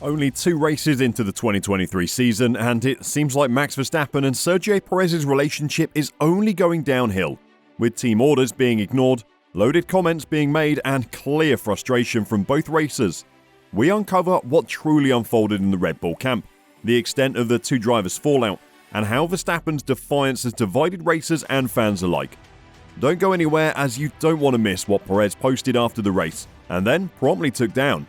Only 2 races into the 2023 season, and it seems like Max Verstappen and Sergio Perez's relationship is only going downhill, with team orders being ignored, loaded comments being made, and clear frustration from both racers. We uncover what truly unfolded in the Red Bull camp, the extent of the two drivers' fallout, and how Verstappen's defiance has divided racers and fans alike. Don't go anywhere, as you don't want to miss what Perez posted after the race, and then promptly took down.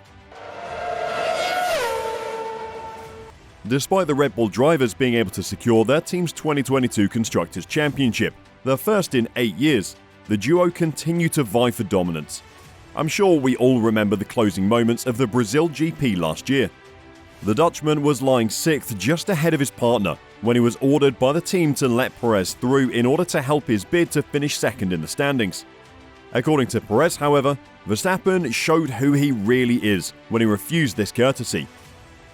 Despite the Red Bull drivers being able to secure their team's 2022 Constructors' Championship, their first in 8 years, the duo continue to vie for dominance. I'm sure we all remember the closing moments of the Brazil GP last year. The Dutchman was lying 6th just ahead of his partner when he was ordered by the team to let Perez through in order to help his bid to finish second in the standings. According to Perez, however, Verstappen showed who he really is when he refused this courtesy.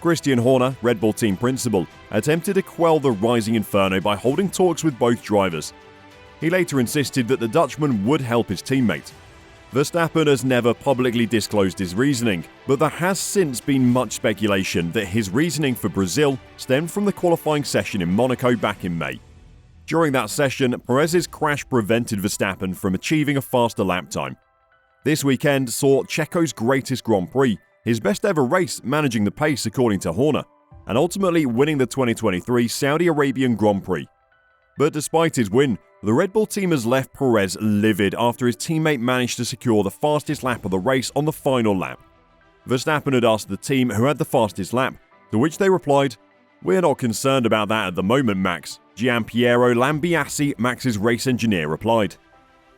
Christian Horner, Red Bull team principal, attempted to quell the rising inferno by holding talks with both drivers. He later insisted that the Dutchman would help his teammate. Verstappen has never publicly disclosed his reasoning, but there has since been much speculation that his reasoning for Brazil stemmed from the qualifying session in Monaco back in May. During that session, Perez's crash prevented Verstappen from achieving a faster lap time. This weekend saw Checo's greatest Grand Prix, his best ever race, managing the pace according to Horner, and ultimately winning the 2023 Saudi Arabian Grand Prix. But despite his win, the Red Bull team has left Perez livid after his teammate managed to secure the fastest lap of the race on the final lap. Verstappen had asked the team who had the fastest lap, to which they replied, "We're not concerned about that at the moment, Max," Gianpiero Lambiase, Max's race engineer, replied.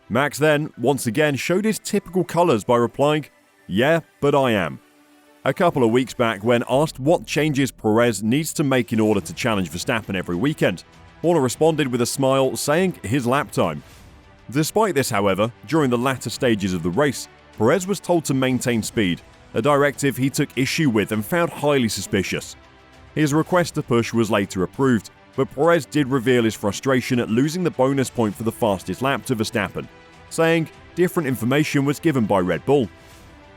Max then, once again, showed his typical colours by replying, "Yeah, but I am." A couple of weeks back, when asked what changes Perez needs to make in order to challenge Verstappen every weekend, Horner responded with a smile, saying his lap time. Despite this, however, during the latter stages of the race, Perez was told to maintain speed, a directive he took issue with and found highly suspicious. His request to push was later approved, but Perez did reveal his frustration at losing the bonus point for the fastest lap to Verstappen, saying different information was given by Red Bull.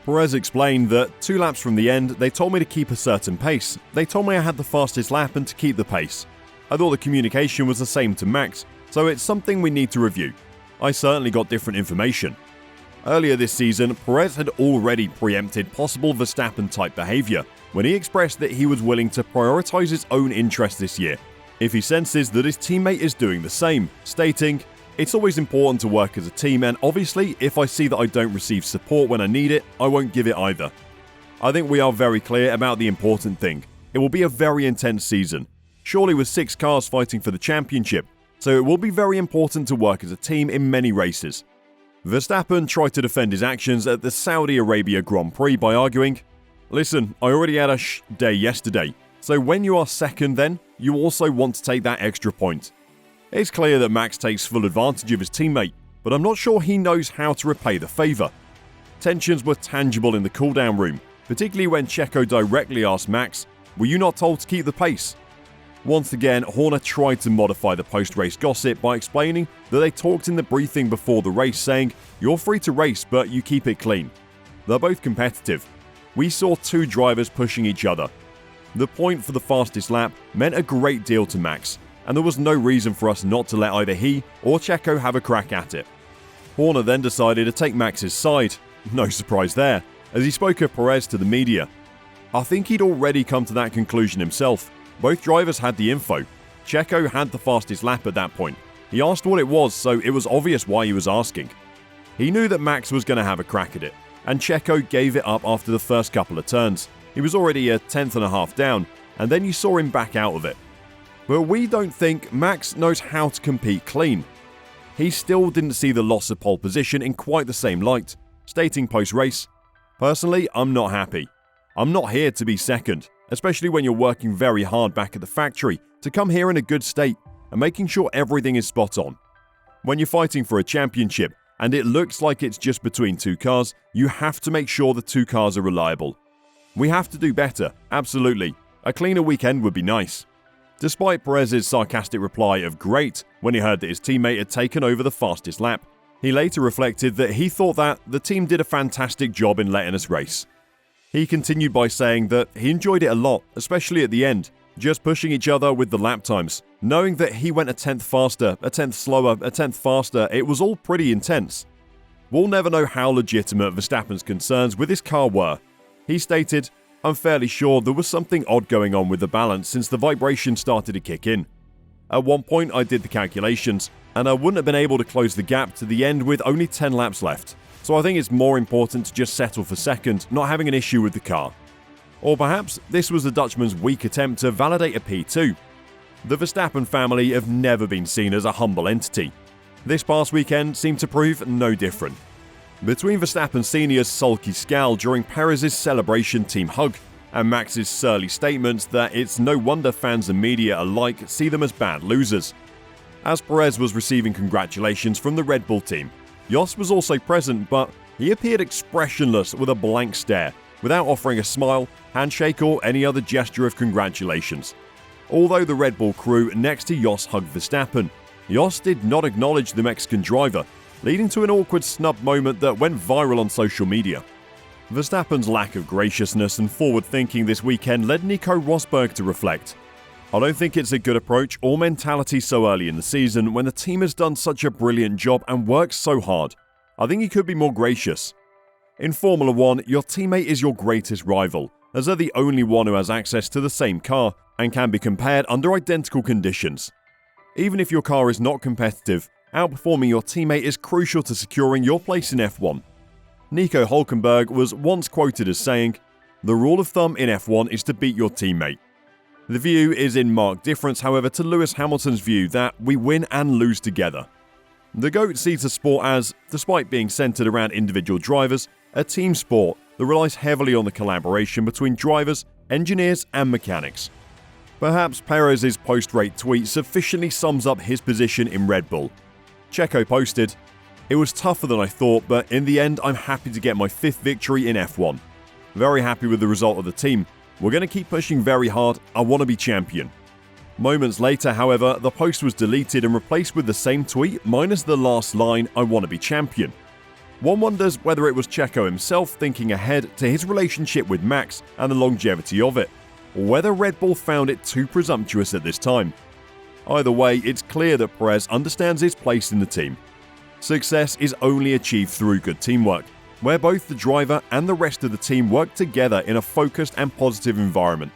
Perez explained that 2 laps from the end, they told me to keep a certain pace. They told me I had the fastest lap and to keep the pace. I thought the communication was the same to Max, so it's something we need to review. I certainly got different information. Earlier this season, Perez had already preempted possible Verstappen-type behaviour when he expressed that he was willing to prioritise his own interests this year if he senses that his teammate is doing the same, stating, "It's always important to work as a team, and obviously, if I see that I don't receive support when I need it, I won't give it either. I think we are very clear about the important thing. It will be a very intense season, surely with 6 cars fighting for the championship, so it will be very important to work as a team in many races." Verstappen tried to defend his actions at the Saudi Arabia Grand Prix by arguing, "Listen, I already had a day yesterday, so when you are second then, you also want to take that extra point." It's clear that Max takes full advantage of his teammate, but I'm not sure he knows how to repay the favour. Tensions were tangible in the cooldown room, particularly when Checo directly asked Max, "Were you not told to keep the pace?" Once again, Horner tried to modify the post-race gossip by explaining that they talked in the briefing before the race, saying, "You're free to race, but you keep it clean." They're both competitive. We saw 2 drivers pushing each other. The point for the fastest lap meant a great deal to Max, and there was no reason for us not to let either he or Checo have a crack at it. Horner then decided to take Max's side. No surprise there, as he spoke of Perez to the media. I think he'd already come to that conclusion himself. Both drivers had the info. Checo had the fastest lap at that point. He asked what it was, so it was obvious why he was asking. He knew that Max was going to have a crack at it, and Checo gave it up after the first couple of turns. He was already a 10th down, and then you saw him back out of it. But we don't think Max knows how to compete clean. He still didn't see the loss of pole position in quite the same light, stating post-race, "Personally, I'm not happy. I'm not here to be second, especially when you're working very hard back at the factory to come here in a good state and making sure everything is spot on. When you're fighting for a championship and it looks like it's just between 2 cars, you have to make sure the 2 cars are reliable. We have to do better, absolutely. A cleaner weekend would be nice." Despite Perez's sarcastic reply of "great" when he heard that his teammate had taken over the fastest lap, he later reflected that he thought that the team did a fantastic job in letting us race. He continued by saying that he enjoyed it a lot, especially at the end, just pushing each other with the lap times. Knowing that he went a tenth faster, a tenth slower, a tenth faster, it was all pretty intense. We'll never know how legitimate Verstappen's concerns with his car were. He stated, "I'm fairly sure there was something odd going on with the balance since the vibration started to kick in. At one point I did the calculations, and I wouldn't have been able to close the gap to the end with only 10 laps left. So I think it's more important to just settle for second, not having an issue with the car." Or perhaps this was the Dutchman's weak attempt to validate a P2. The Verstappen family have never been seen as a humble entity. This past weekend seemed to prove no different. Between Verstappen Sr.'s sulky scowl during Perez's celebration team hug and Max's surly statements that it's no wonder fans and media alike see them as bad losers. As Perez was receiving congratulations from the Red Bull team, Jos was also present, but he appeared expressionless with a blank stare, without offering a smile, handshake or any other gesture of congratulations. Although the Red Bull crew next to Jos hugged Verstappen, Jos did not acknowledge the Mexican driver, leading to an awkward snub moment that went viral on social media. Verstappen's lack of graciousness and forward thinking this weekend led Nico Rosberg to reflect. "I don't think it's a good approach or mentality so early in the season when the team has done such a brilliant job and worked so hard. I think you could be more gracious. In Formula 1, your teammate is your greatest rival, as they're the only one who has access to the same car and can be compared under identical conditions. Even if your car is not competitive, outperforming your teammate is crucial to securing your place in F1. Nico Hülkenberg was once quoted as saying, "The rule of thumb in F1 is to beat your teammate." The view is in marked difference, however, to Lewis Hamilton's view that we win and lose together. The GOAT sees the sport as, despite being centered around individual drivers, a team sport that relies heavily on the collaboration between drivers, engineers and mechanics. Perhaps Perez's post-race tweet sufficiently sums up his position in Red Bull. Checo posted, "It was tougher than I thought, but in the end I'm happy to get my 5th victory in F1. Very happy with the result of the team. We're going to keep pushing very hard. I want to be champion." Moments later, however, the post was deleted and replaced with the same tweet minus the last line, "I want to be champion." One wonders whether it was Checo himself thinking ahead to his relationship with Max and the longevity of it, or whether Red Bull found it too presumptuous at this time. Either way, it's clear that Perez understands his place in the team. Success is only achieved through good teamwork, where both the driver and the rest of the team work together in a focused and positive environment.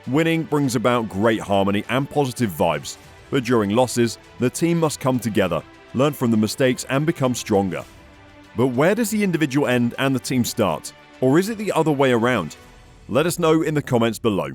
Winning brings about great harmony and positive vibes, but during losses, the team must come together, learn from the mistakes and become stronger. But where does the individual end and the team start? Or is it the other way around? Let us know in the comments below.